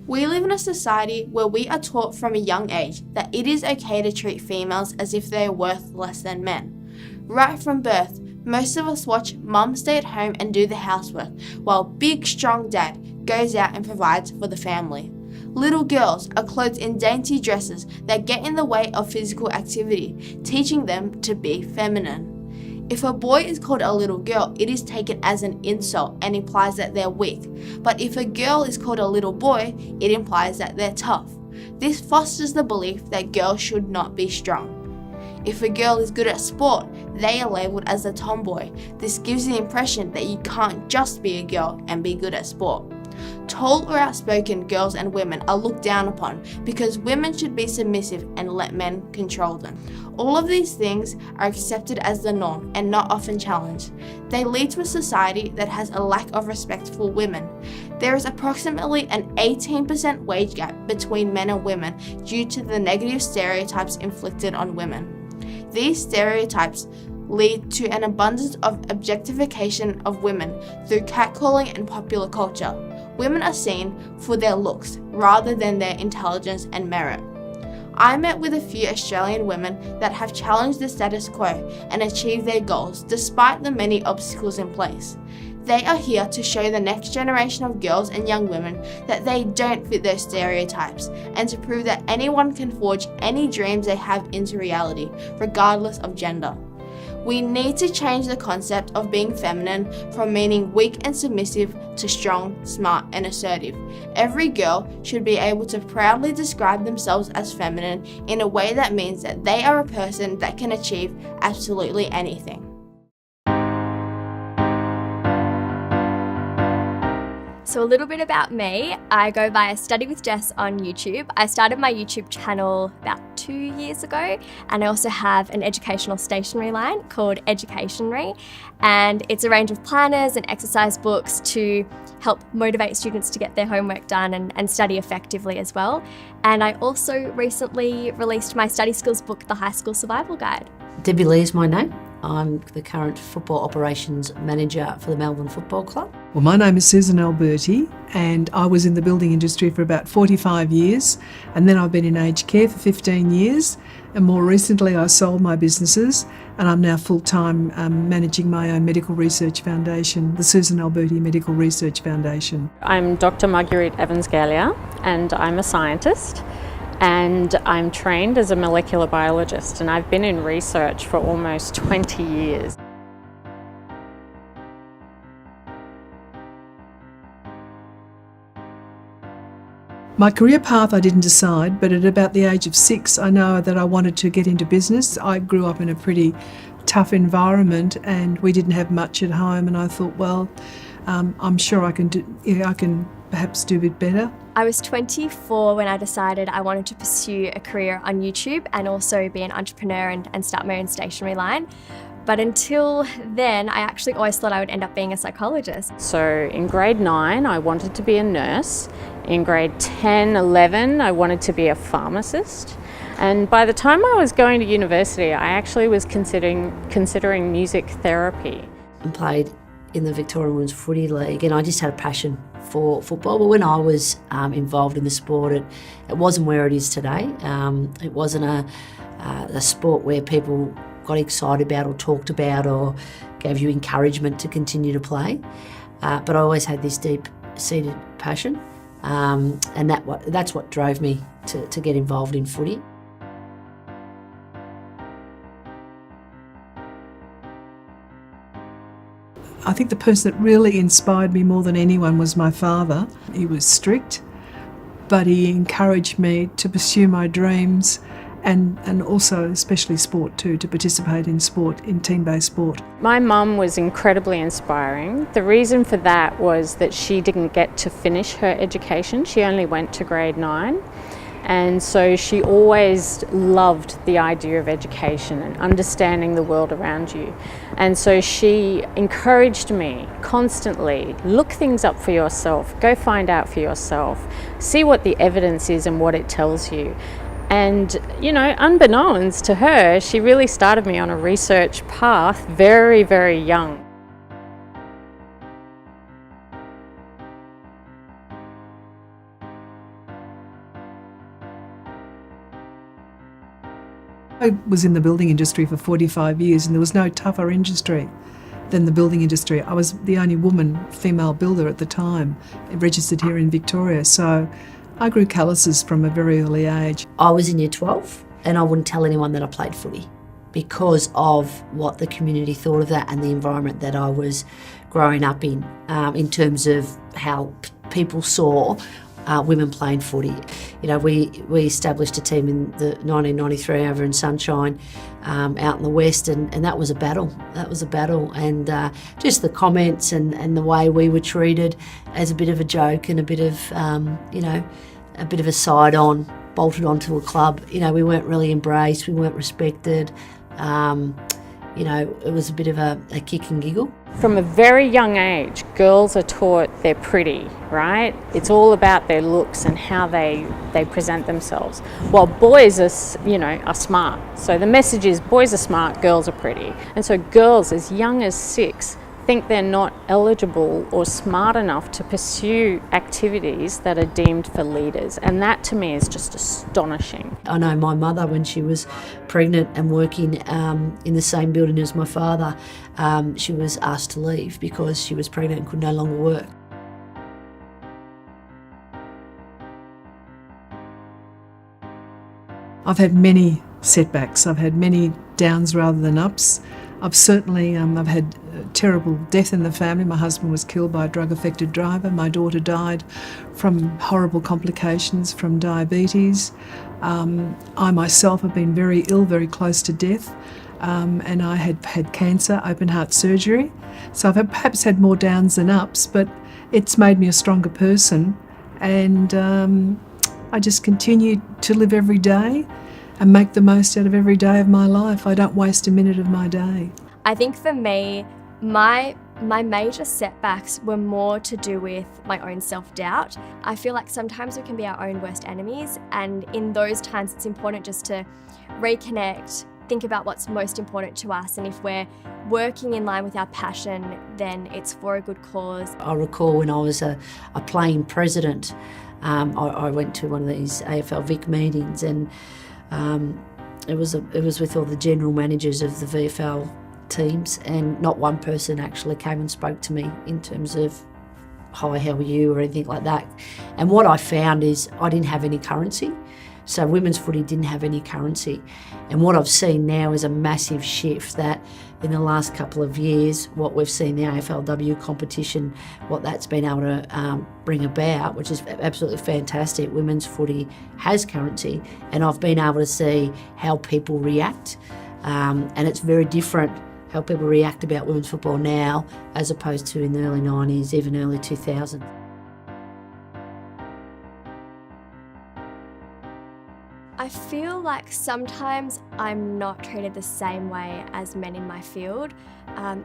We live in a society where we are taught from a young age that it is okay to treat females as if they are worth less than men. Right from birth, most of us watch mum stay at home and do the housework, while big strong dad goes out and provides for the family. Little girls are clothed in dainty dresses that get in the way of physical activity, teaching them to be feminine. If a boy is called a little girl, it is taken as an insult and implies that they're weak. But if a girl is called a little boy, it implies that they're tough. This fosters the belief that girls should not be strong. If a girl is good at sport, they are labelled as a tomboy. This gives the impression that you can't just be a girl and be good at sport. Tall or outspoken girls and women are looked down upon because women should be submissive and let men control them. All of these things are accepted as the norm and not often challenged. They lead to a society that has a lack of respect for women. There is approximately an 18% wage gap between men and women due to the negative stereotypes inflicted on women. These stereotypes lead to an abundance of objectification of women through catcalling and popular culture. Women are seen for their looks rather than their intelligence and merit. I met with a few Australian women that have challenged the status quo and achieved their goals despite the many obstacles in place. They are here to show the next generation of girls and young women that they don't fit those stereotypes and to prove that anyone can forge any dreams they have into reality, regardless of gender. We need to change the concept of being feminine from meaning weak and submissive to strong, smart, and assertive. Every girl should be able to proudly describe themselves as feminine in a way that means that they are a person that can achieve absolutely anything. So a little bit about me. I go by Study with Jess on YouTube. I started my YouTube channel about 2 years ago, and I also have an educational stationery line called Educationery, and it's a range of planners and exercise books to help motivate students to get their homework done and study effectively as well. And I also recently released my study skills book, The High School Survival Guide. Debbie Lee is my name. I'm the current football operations manager for the Melbourne Football Club. Well, my name is Susan Alberti, and I was in the building industry for about 45 years, and then I've been in aged care for 15 years, and more recently I sold my businesses, and I'm now full-time managing my own medical research foundation, the Susan Alberti Medical Research Foundation. I'm Dr. Marguerite Evans-Galea, and I'm a scientist. And I'm trained as a molecular biologist, and I've been in research for almost 20 years. My career path I didn't decide, but at about the age of 6 I know that I wanted to get into business. I grew up in a pretty tough environment and we didn't have much at home, and I thought, well, I'm sure I can perhaps do a bit better. I was 24 when I decided I wanted to pursue a career on YouTube and also be an entrepreneur and start my own stationery line. But until then, I actually always thought I would end up being a psychologist. So in grade 9, I wanted to be a nurse. In grade 10, 11, I wanted to be a pharmacist. And by the time I was going to university, I actually was considering music therapy. I played in the Victorian Women's Footy League, and I just had a passion for football. But when I was involved in the sport, it wasn't where it is today. It wasn't a sport where people got excited about or talked about or gave you encouragement to continue to play. But I always had this deep-seated passion, and that's what drove me to get involved in footy. I think the person that really inspired me more than anyone was my father. He was strict, but he encouraged me to pursue my dreams and also especially sport too, to participate in sport, in team-based sport. My mum was incredibly inspiring. The reason for that was that she didn't get to finish her education. She only went to grade 9. And so she always loved the idea of education and understanding the world around you. And so she encouraged me constantly, look things up for yourself, go find out for yourself, see what the evidence is and what it tells you. And, you know, unbeknownst to her, she really started me on a research path very, very young. I was in the building industry for 45 years and there was no tougher industry than the building industry. I was the only woman, female builder at the time, registered here in Victoria. So I grew calluses from a very early age. I was in year 12 and I wouldn't tell anyone that I played footy because of what the community thought of that and the environment that I was growing up in terms of how people saw women playing footy. You know, we established a team in the 1993 over in Sunshine out in the west, and that was a battle. That was a battle, and just the comments and the way we were treated as a bit of a joke and a bit of, a bit of a side-on, bolted onto a club. You know, we weren't really embraced, we weren't respected. It was a bit of a kick and giggle. From a very young age, girls are taught they're pretty, right? It's all about their looks and how they present themselves. While boys are smart. So the message is boys are smart, girls are pretty. And so girls as young as 6 think they're not eligible or smart enough to pursue activities that are deemed for leaders. And that to me is just astonishing. I know my mother, when she was pregnant and working in the same building as my father, she was asked to leave because she was pregnant and could no longer work. I've had many setbacks. I've had many downs rather than ups. I've had a terrible death in the family. My husband was killed by a drug-affected driver. My daughter died from horrible complications from diabetes. I myself have been very ill, very close to death, and I had had cancer, open heart surgery. So I've perhaps had more downs than ups, but it's made me a stronger person, and I just continue to live every day and make the most out of every day of my life. I don't waste a minute of my day. I think for me, my major setbacks were more to do with my own self-doubt. I feel like sometimes we can be our own worst enemies, and in those times it's important just to reconnect, think about what's most important to us, and if we're working in line with our passion, then it's for a good cause. I recall when I was a playing president, I went to one of these AFL Vic meetings, and it was with all the general managers of the VFL teams, and not one person actually came and spoke to me in terms of, hi, how are you, or anything like that. And what I found is I didn't have any currency. So women's footy didn't have any currency. And what I've seen now is a massive shift, that in the last couple of years, what we've seen the AFLW competition, what that's been able to bring about, which is absolutely fantastic. Women's footy has currency, and I've been able to see how people react. And it's very different how people react about women's football now as opposed to in the early 90s, even early 2000s. I feel like sometimes I'm not treated the same way as men in my field.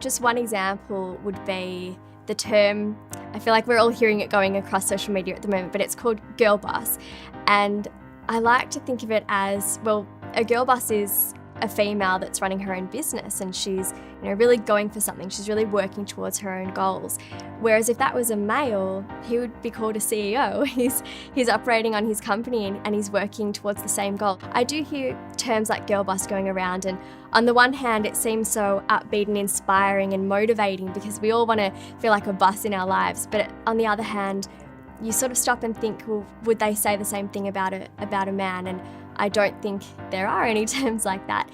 Just one example would be the term, I feel like we're all hearing it going across social media at the moment, but it's called girl boss. And I like to think of it as, well, a girl boss is a female that's running her own business, and she's really going for something. She's really working towards her own goals. Whereas if that was a male, he would be called a CEO. He's operating on his company and he's working towards the same goal. I do hear terms like girl boss going around, and on the one hand it seems so upbeat and inspiring and motivating because we all want to feel like a boss in our lives, but on the other hand you sort of stop and think, well, would they say the same thing about a man? And I don't think there are any terms like that.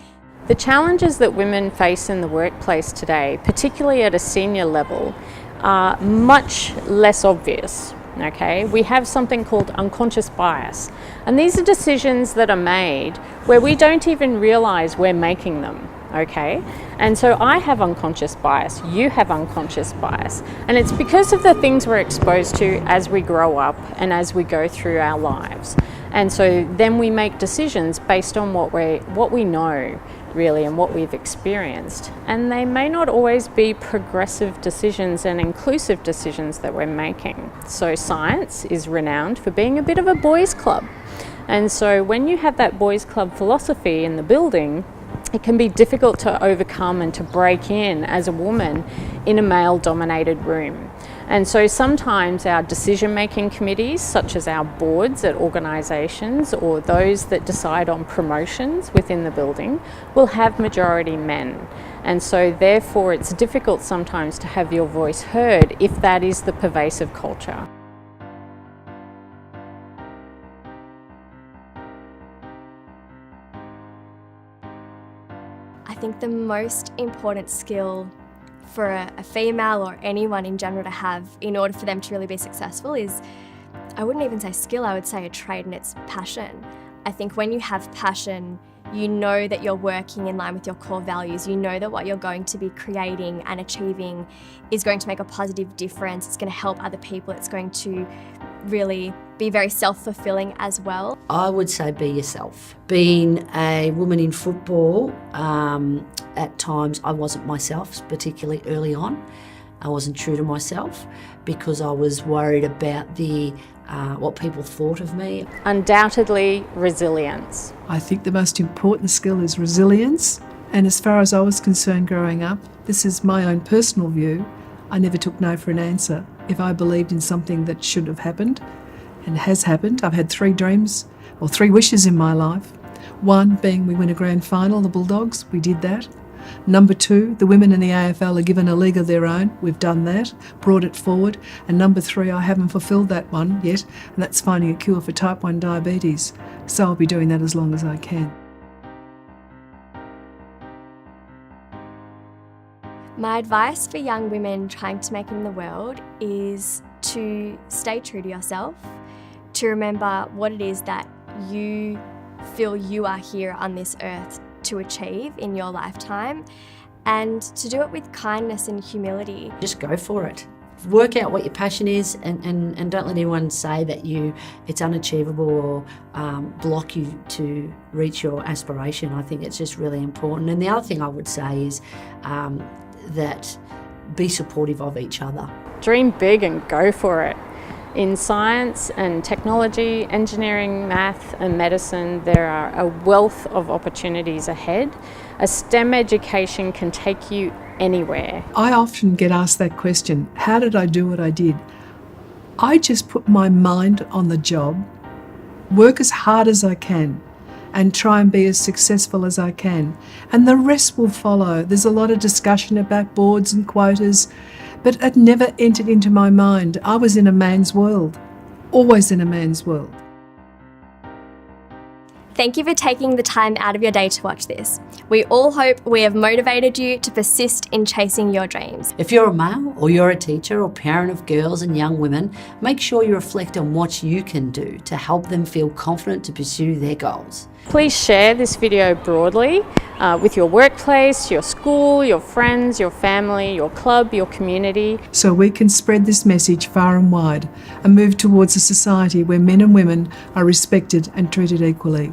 The challenges that women face in the workplace today, particularly at a senior level, are much less obvious. Okay, we have something called unconscious bias, and these are decisions that are made where we don't even realize we're making them. Okay, and so I have unconscious bias, you have unconscious bias, and it's because of the things we're exposed to as we grow up and as we go through our lives. And so then we make decisions based on what we know really and what we've experienced, and they may not always be progressive decisions and inclusive decisions that we're making. So science is renowned for being a bit of a boys' club, and so when you have that boys' club philosophy in the building, it can be difficult to overcome and to break in as a woman in a male-dominated room. And so sometimes our decision-making committees, such as our boards at organisations or those that decide on promotions within the building, will have majority men. And so therefore it's difficult sometimes to have your voice heard if that is the pervasive culture. I think the most important skill for a female or anyone in general to have in order for them to really be successful is, I wouldn't even say skill, I would say a trait, and it's passion. I think when you have passion, you know that you're working in line with your core values. You know that what you're going to be creating and achieving is going to make a positive difference. It's going to help other people. It's going to really be very self-fulfilling as well. I would say be yourself. Being a woman in football, at times I wasn't myself, particularly early on. I wasn't true to myself because I was worried about what people thought of me. Undoubtedly, resilience. I think the most important skill is resilience. And as far as I was concerned growing up, this is my own personal view, I never took no for an answer. If I believed in something that should have happened and has happened, I've had 3 dreams or 3 wishes in my life. One being we win a grand final, the Bulldogs, we did that. Number 2, the women in the AFL are given a league of their own. We've done that, brought it forward. And number 3, I haven't fulfilled that one yet, and that's finding a cure for type 1 diabetes. So I'll be doing that as long as I can. My advice for young women trying to make it in the world is to stay true to yourself, to remember what it is that you feel you are here on this earth to achieve in your lifetime, and to do it with kindness and humility. Just go for it. Work out what your passion is and don't let anyone say that it's unachievable or block you to reach your aspiration. I think it's just really important. And the other thing I would say is that be supportive of each other. Dream big and go for it. In science and technology, engineering, math and medicine, there are a wealth of opportunities ahead. A STEM education can take you anywhere. I often get asked that question, how did I do what I did? I just put my mind on the job, work as hard as I can, and try and be as successful as I can. And the rest will follow. There's a lot of discussion about boards and quotas, but it never entered into my mind. I was in a man's world, always in a man's world. Thank you for taking the time out of your day to watch this. We all hope we have motivated you to persist in chasing your dreams. If you're a male or you're a teacher or parent of girls and young women, make sure you reflect on what you can do to help them feel confident to pursue their goals. Please share this video broadly with your workplace, your school, your friends, your family, your club, your community. So we can spread this message far and wide and move towards a society where men and women are respected and treated equally.